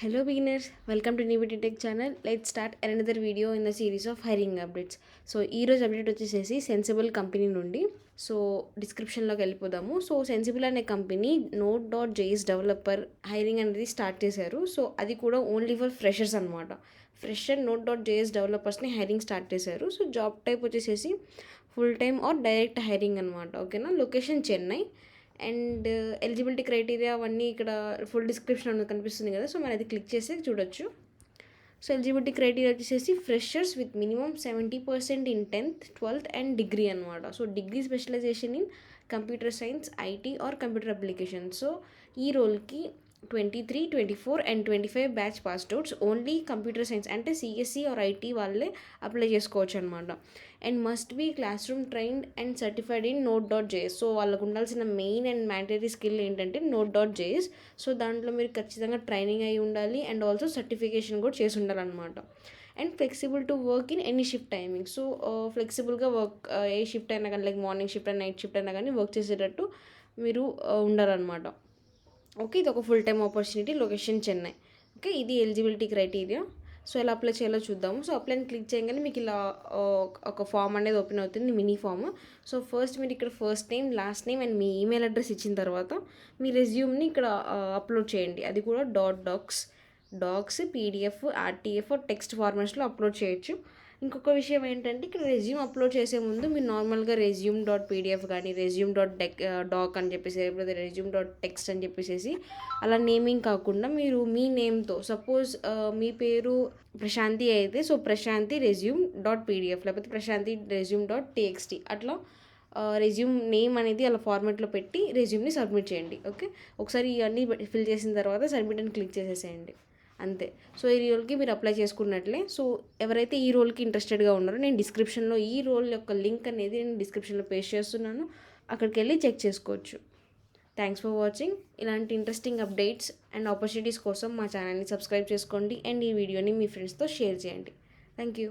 Hello beginners, welcome to Nivity Tech channel. Let's start another video in the series of hiring updates. So ఈ రోజు update వచ్చేసేసి sensible company నుండి. So డిస్క్రిప్షన్లోకి వెళ్ళిపోదాము. So sensible అనే company Node.js developer hiring అనేది start చేశారు. So అది కూడా ఓన్లీ ఫర్ ఫ్రెషర్స్ అనమాట. ఫ్రెషర్ Node.js డెవలపర్స్ని హైరింగ్ స్టార్ట్ చేశారు. సో జాబ్ టైప్ వచ్చేసేసి full time or direct hiring అనమాట. ఓకేనా, location Chennai and eligibility criteria అవన్నీ ఇక్కడ ఫుల్ డిస్క్రిప్షన్ అనేది కనిపిస్తుంది కదా. సో మనం అది క్లిక్ చేసి చూడొచ్చు. సో ఎలిజిబిలిటీ క్రైటీరియా వచ్చేసి freshers with minimum 70% in 10th 12th and degree అనమాట. So degree specialization in computer science, IT or computer application. So ఈ రోల్కి 23, 24 and 25 batch passed outs, only computer science అంటే CSC or IT వాళ్ళే apply చేసుకోవచ్చు అనమాట. And must be classroom trained and certified in Node.js. So వాళ్ళకు ఉండాల్సిన main and mandatory skill ఏంటంటే Node.js. So దాంట్లో మీరు ఖచ్చితంగా ట్రైనింగ్ అయి ఉండాలి అండ్ ఆల్సో సర్టిఫికేషన్ కూడా చేసి ఉండాలన్నమాట. And flexible to work in any shift timing. So ఫ్లెక్సిబుల్గా వర్క్ ఏ షిఫ్ట్ అయినా కానీ, లైక్ మార్నింగ్ షిఫ్ట్ అయినా నైట్ షిఫ్ట్ అయినా కానీ వర్క్ చేసేటట్టు మీరు ఉండాలన్నమాట. ఓకే, ఇది ఒక full time opportunity, location Chennai. Okay, ఇది ఎలిజిబిలిటీ క్రైటీరియా. సో ఎలా అప్లై చేయాలో చూద్దాము. సో అప్లైని క్లిక్ చేయగానే మీకు ఇలా ఒక ఫామ్ అనేది ఓపెన్ అవుతుంది, మినీ ఫామ్. సో ఫస్ట్ మీరు ఇక్కడ first name, last name and మీ ఈమెయిల్ అడ్రస్ ఇచ్చిన తర్వాత మీ రెజ్యూమ్ని ఇక్కడ అప్లోడ్ చేయండి. అది కూడా డాక్స్, పీడిఎఫ్, ఆర్టీఎఫ్, టెక్స్ట్ ఫార్మాట్స్లో అప్లోడ్ చేయొచ్చు. ఇంకొక విషయం ఏంటంటే ఇక్కడ రెజ్యూమ్ అప్లోడ్ చేసే ముందు మీరు నార్మల్గా resume.pdf కానీ resume.doc అని చెప్పేసి, లేకపోతే resume.text అని చెప్పేసి అలా నేమింగ్ కాకుండా మీరు మీ నేమ్తో, సపోజ్ మీ పేరు ప్రశాంతి అయితే సో ప్రశాంతి resume.pdf, లేకపోతే ప్రశాంతి resume.txt అట్లా రెజ్యూమ్ నేమ్ అనేది అలా ఫార్మాట్లో పెట్టి రెజ్యూమ్ని సబ్మిట్ చేయండి. ఓకే, ఒకసారి ఇవన్నీ ఫిల్ చేసిన తర్వాత సబ్మిట్ అని క్లిక్ చేసేసేయండి, అంతే. సో ఈ రోల్కి మీరు అప్లై చేసుకున్నట్లే. సో ఎవరైతే ఈ రోల్కి ఇంట్రెస్టెడ్గా ఉన్నారో నేను డిస్క్రిప్షన్లో ఈ రోల్ యొక్క లింక్ అనేది నేను డిస్క్రిప్షన్లో పేస్ట్ చేస్తున్నాను, అక్కడికి వెళ్ళి చెక్ చేసుకోవచ్చు. Thanks for watching. ఇలాంటి ఇంట్రెస్టింగ్ అప్డేట్స్ అండ్ ఆపర్చునిటీస్ కోసం మా ఛానల్ని సబ్స్క్రైబ్ చేసుకోండి అండ్ ఈ వీడియోని మీ ఫ్రెండ్స్తో షేర్ చేయండి. Thank you.